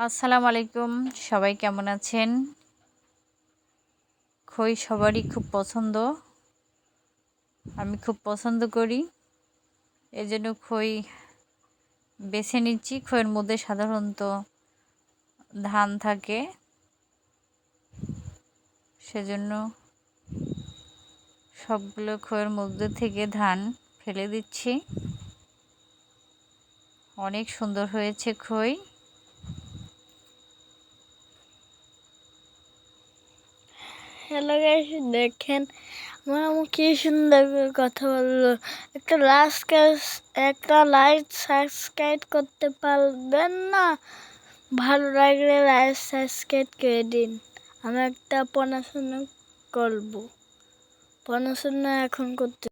আসসালামু আলাইকুম। সবাই কেমন আছেন? খই সবারই খুব পছন্দ। আমি খুব পছন্দ করি। এজন্য খই বেছে নিচ্ছি। খইয়ের মধ্যে সাধারণত ধান থাকে, সেজন্য সবগুলো খইয়ের মধ্যে থেকে ধান ফেলে দিচ্ছি। অনেক সুন্দর হয়েছে খই। হ্যালো গাইস, দেখেন আমার আম্মু কি সুন্দর করে কথা বললো। একটা লাইক সাবস্ক্রাইব করতে পারবেন না? ভালো লাগলে লাইক সাবস্ক্রাইব করে দিন। আমি একটা পড়াশোনা করবো, পড়াশোনা এখন করতে